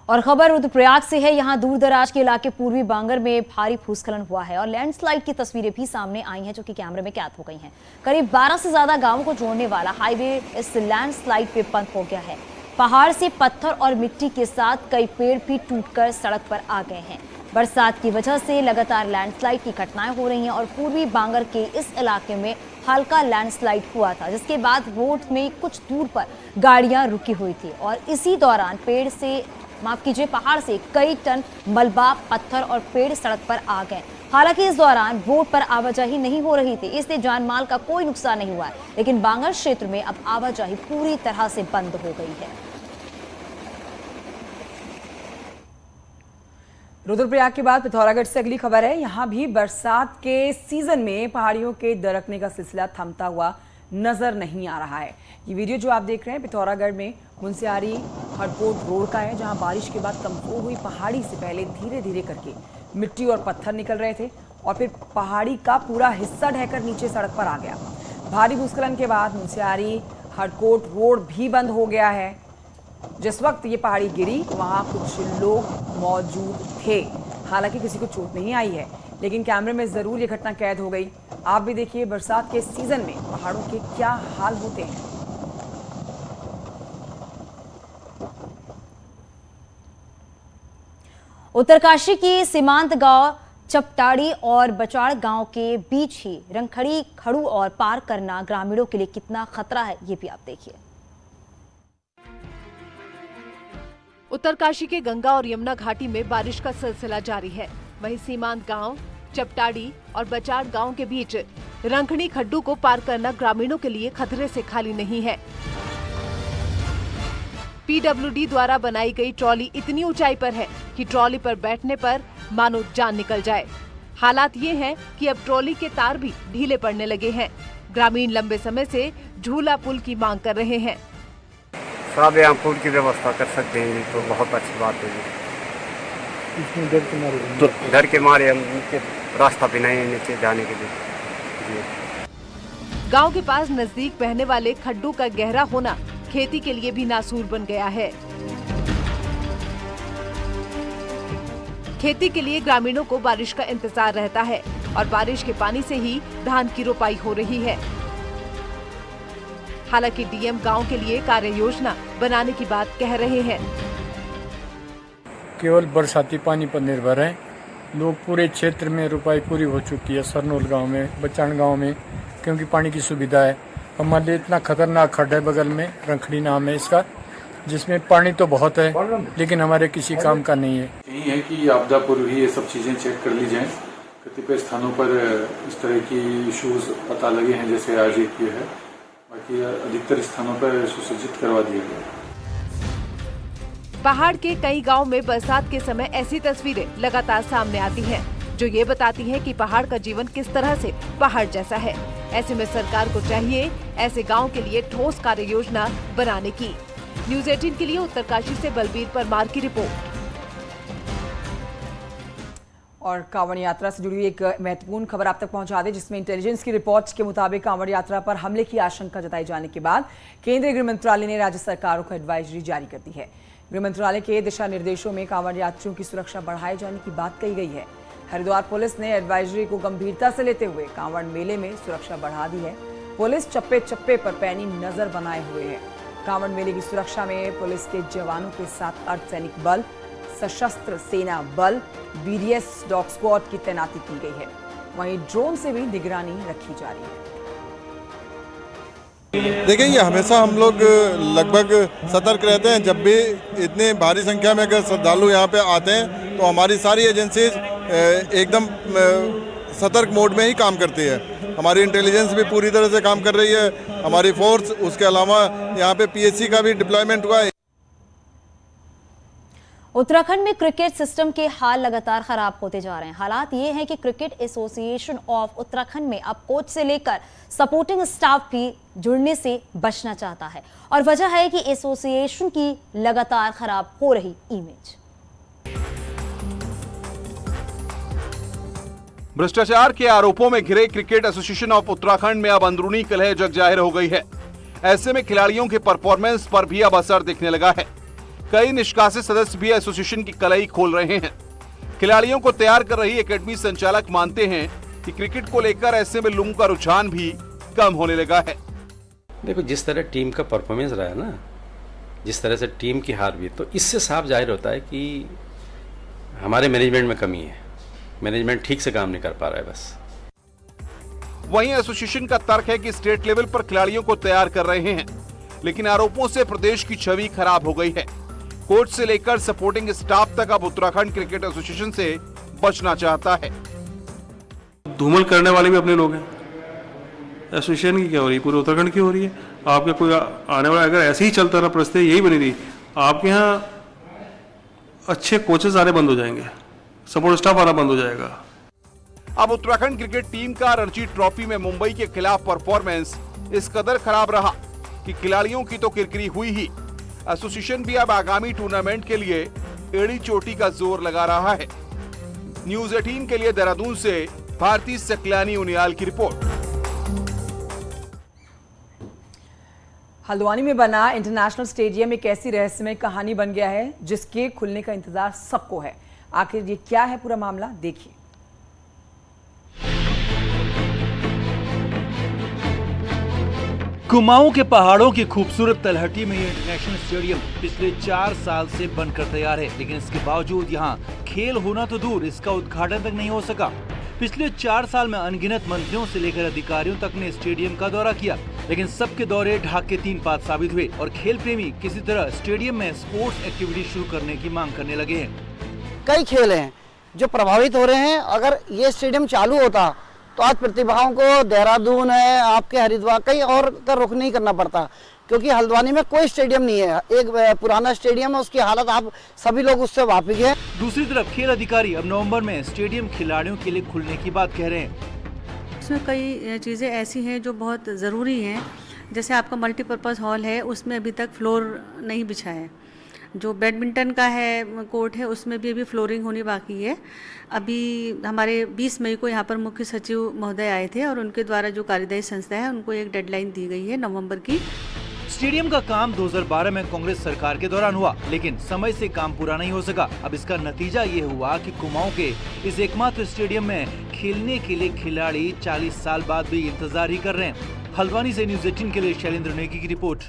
और खबर रुद्रप्रयाग से है। यहाँ दूर दराज के इलाके पूर्वी बांगर में भारी भूस्खलन हुआ है और लैंडस्लाइड की तस्वीरें भी सामने आई हैं, जो कि कैमरे में कैद हो गई हैं। करीब 12 से ज्यादा गांवों को जोड़ने वाला हाईवे इस लैंडस्लाइड पे बंद हो गया है। पहाड़ से पत्थर और मिट्टी के साथ कई पेड़ भी टूटकर सड़क पर आ गए हैं। बरसात की वजह से लगातार लैंडस्लाइड की घटनाएं हो रही हैं और पूर्वी बांगर के इस इलाके में हल्का लैंडस्लाइड हुआ था, जिसके बाद रोड में कुछ दूर पर गाड़ियां रुकी हुई थी और इसी दौरान पहाड़ से कई टन मलबा, पत्थर और पेड़ सड़क पर आ गए। हालांकि इस दौरान रोड पर आवाजाही नहीं हो रही थी, इसलिए जान माल का कोई नुकसान नहीं हुआ है, लेकिन बांगर क्षेत्र में अब आवाजाही पूरी तरह से बंद हो गई है। रुद्रप्रयाग के बाद पिथौरागढ़ से अगली खबर है। यहाँ भी बरसात के सीजन में पहाड़ियों के दरकने का सिलसिला थमता हुआ नजर नहीं आ रहा है। ये वीडियो जो आप देख रहे हैं पिथौरागढ़ में मुंसियारी हडकोट रोड का है, जहां बारिश के बाद कमजोर हुई पहाड़ी से पहले धीरे धीरे करके मिट्टी और पत्थर निकल रहे थे और फिर पहाड़ी का पूरा हिस्सा ढहकर नीचे सड़क पर आ गया। भारी भूस्खलन के बाद मुंसियारी हडकोट रोड भी बंद हो गया है। जिस वक्त ये पहाड़ी गिरी वहां कुछ लोग मौजूद थे, हालांकि किसी को चोट नहीं आई है, लेकिन कैमरे में जरूर ये घटना कैद हो गई। आप भी देखिए बरसात के सीजन में पहाड़ों के क्या हाल होते हैं। उत्तरकाशी की सीमांत गांव चपटाड़ी और बचाड़ गांव के बीच ही रंगखड़ी खड़ू और पार करना ग्रामीणों के लिए कितना खतरा है, ये भी आप देखिए। उत्तरकाशी के गंगा और यमुना घाटी में बारिश का सिलसिला जारी है। वहीं सीमांत गांव चपटाड़ी और बचाड़ गांव के बीच रंगखड़ी खड्डू को पार करना ग्रामीणों के लिए खतरे से खाली नहीं है। पीडब्ल्यूडी द्वारा बनाई गई ट्रॉली इतनी ऊंचाई पर है कि ट्रॉली पर बैठने पर मानो जान निकल जाए। हालात ये हैं कि अब ट्रॉली के तार भी ढीले पड़ने लगे हैं। ग्रामीण लंबे समय से झूला पुल की मांग कर रहे हैं। साहब यहाँ पुल की व्यवस्था कर सकते हैं तो बहुत अच्छी बात है। इसमें डर के मारे हम नीचे रास्ता भी नहीं है नीचे जाने के लिए। गांव के पास नजदीक बहने वाले खड्डू का गहरा होना खेती के लिए भी नासूर बन गया है। खेती के लिए ग्रामीणों को बारिश का इंतजार रहता है और बारिश के पानी से ही धान की रोपाई हो रही है। हालांकि डीएम गांव के लिए कार्य योजना बनाने की बात कह रहे हैं। केवल बरसाती पानी पर निर्भर है। लोग पूरे क्षेत्र में रोपाई पूरी हो चुकी है, सरनोल गांव में, बचाड़ गांव में, क्योंकि पानी की सुविधा है। हमारे लिए इतना खतरनाक खड्डा है बगल में, रंगखड़ी नाम है इसका, जिसमें पानी तो बहुत है लेकिन हमारे किसी काम का नहीं है। यही है कि आपदा पूर्व ही ये सब चीजें चेक कर ली जाएं। कतिपय स्थानों पर इस तरह की इश्यूज पता लगे हैं, जैसे आज एक ये है, बाकी अधिकतर स्थानों पर सुसज्जित करवा दिया गया। पहाड़ के कई गांव में बरसात के समय ऐसी तस्वीरें लगातार सामने आती हैं, जो ये बताती हैं कि पहाड़ का जीवन किस तरह से पहाड़ जैसा है। ऐसे में सरकार को चाहिए ऐसे गांव के लिए ठोस कार्य योजना बनाने की। न्यूज़ 18 के लिए उत्तरकाशी से बलबीर परमार की रिपोर्ट। और कांवड़ यात्रा से जुड़ी एक महत्वपूर्ण खबर आप तक पहुंचा दे, जिसमें इंटेलिजेंस की रिपोर्ट्स के मुताबिक कांवड़ यात्रा पर हमले की आशंका जताई जाने के बाद केंद्रीय गृह मंत्रालय ने राज्य सरकारों को एडवाइजरी जारी कर दी है। गृह मंत्रालय के दिशा निर्देशों में कांवड़ यात्रियों की सुरक्षा बढ़ाए जाने की बात कही गई है। हरिद्वार पुलिस ने एडवाइजरी को गंभीरता से लेते हुए कांवड़ मेले में सुरक्षा बढ़ा दी है। पुलिस चप्पे चप्पे पर पैनी नजर बनाए हुए है। कांवड़ मेले की सुरक्षा में पुलिस के जवानों के साथ अर्धसैनिक बल, सशस्त्र सेना बल, बीडीएस डॉग स्क्वाड की तैनाती की गई है। वहीं ड्रोन से भी निगरानी रखी जा रही है। देखेंगे, हमेशा हम लोग लगभग सतर्क रहते हैं। जब भी इतने भारी संख्या में अगर श्रद्धालु यहाँ पे आते हैं तो हमारी सारी एजेंसीज एकदम सतर्क मोड में ही काम करती है। हमारी इंटेलिजेंस भी पूरी तरह से काम कर रही है, हमारी फोर्स, उसके अलावा यहाँ पे पीएससी का भी डिप्लॉयमेंट हुआ है। उत्तराखंड में क्रिकेट सिस्टम के हाल लगातार खराब होते जा रहे हैं। हालात ये हैं कि क्रिकेट एसोसिएशन ऑफ उत्तराखंड में अब कोच से लेकर सपोर्टिंग स्टाफ भी जुड़ने से बचना चाहता है और वजह है कि एसोसिएशन की लगातार खराब हो रही इमेज। भ्रष्टाचार के आरोपों में घिरे क्रिकेट एसोसिएशन ऑफ उत्तराखंड में अब अंदरूनी कलह जग जाहिर हो गई है। ऐसे में खिलाड़ियों के परफॉर्मेंस पर भी अब असर दिखने लगा है। कई निष्कासित सदस्य भी एसोसिएशन की कलाई खोल रहे हैं। खिलाड़ियों को तैयार कर रही एकेडमी संचालक मानते हैं कि क्रिकेट को लेकर ऐसे में लोगों का रुझान भी कम होने लगा है। देखो, जिस तरह टीम का परफॉर्मेंस रहा है ना, जिस तरह से टीम की हार भी, तो इससे साफ जाहिर होता है कि हमारे मैनेजमेंट में कमी है। मैनेजमेंट ठीक से काम नहीं कर पा रहा है बस। वहीं एसोसिएशन का तर्क है कि स्टेट लेवल पर खिलाड़ियों को तैयार कर रहे हैं, लेकिन आरोपों से प्रदेश की छवि खराब हो गई है। कोच से लेकर सपोर्टिंग स्टाफ तक अब उत्तराखंड क्रिकेट एसोसिएशन से बचना चाहता है। धूमल करने वाले भी अपने लोग हैं। एसोसिएशन की क्या हो रही है, पूरे उत्तराखंड की हो रही है। आपके कोई आने वाला अगर ऐसे ही चलता रहा, परिस्थिति यही बनी रही, आपके यहाँ अच्छे कोचेस आने बंद हो जाएंगे, सपोर्ट स्टाफ आना बंद हो जाएगा। अब उत्तराखंड क्रिकेट टीम का रणजी ट्रॉफी में मुंबई के खिलाफ परफॉर्मेंस इस कदर खराब रहा कि खिलाड़ियों की तो किरकिरी हुई ही। एसोसिएशन भी अब आगामी टूर्नामेंट के लिए एड़ी चोटी का जोर लगा रहा है। न्यूज़ 18 के लिए देहरादून से भारती सकलानी उनियाल की रिपोर्ट। हल्द्वानी में बना इंटरनेशनल स्टेडियम एक ऐसी रहस्यमय कहानी बन गया है जिसके खुलने का इंतजार सबको है। आखिर ये क्या है पूरा मामला, देखिए। कुमाऊं के पहाड़ों की खूबसूरत तलहटी में ये इंटरनेशनल स्टेडियम पिछले 4 साल से बनकर तैयार है, लेकिन इसके बावजूद यहाँ खेल होना तो दूर, इसका उद्घाटन तक नहीं हो सका। पिछले 4 साल में अनगिनत मंत्रियों से लेकर अधिकारियों तक ने स्टेडियम का दौरा किया, लेकिन सबके दौरे ढाक के 3 पात साबित हुए और खेल प्रेमी किसी तरह स्टेडियम में स्पोर्ट्स एक्टिविटी शुरू करने की मांग करने लगे हैं। कई खेल हैं जो प्रभावित हो रहे हैं। अगर ये स्टेडियम चालू होता तो आज प्रतिभाओं को देहरादून है, आपके हरिद्वार, कहीं और का रुख नहीं करना पड़ता, क्योंकि हल्द्वानी में कोई स्टेडियम नहीं है। एक पुराना स्टेडियम है, उसकी हालत आप सभी लोग उससे वाकिफ हैं। दूसरी तरफ खेल अधिकारी अब नवंबर में स्टेडियम खिलाड़ियों के लिए खुलने की बात कह रहे हैं। इसमें कई चीज़ें ऐसी हैं जो बहुत ज़रूरी हैं, जैसे आपका मल्टीपर्पज़ हॉल है, उसमें अभी तक फ्लोर नहीं बिछा है। जो बैडमिंटन का है कोर्ट है, उसमें भी अभी फ्लोरिंग होनी बाकी है। अभी हमारे 20 मई को यहाँ पर मुख्य सचिव महोदय आए थे और उनके द्वारा जो कार्यदायी संस्था है उनको एक डेडलाइन दी गई है नवंबर की। स्टेडियम का काम 2012 में कांग्रेस सरकार के दौरान हुआ, लेकिन समय से काम पूरा नहीं हो सका। अब इसका नतीजा ये हुआ कि कुमाऊं के इस एकमात्र स्टेडियम में खेलने के लिए खिलाड़ी 40 साल बाद भी इंतजार ही कर रहे हैं। हल्द्वानी से न्यूज़ 18 के लिए शैलेंद्र नेगी की रिपोर्ट।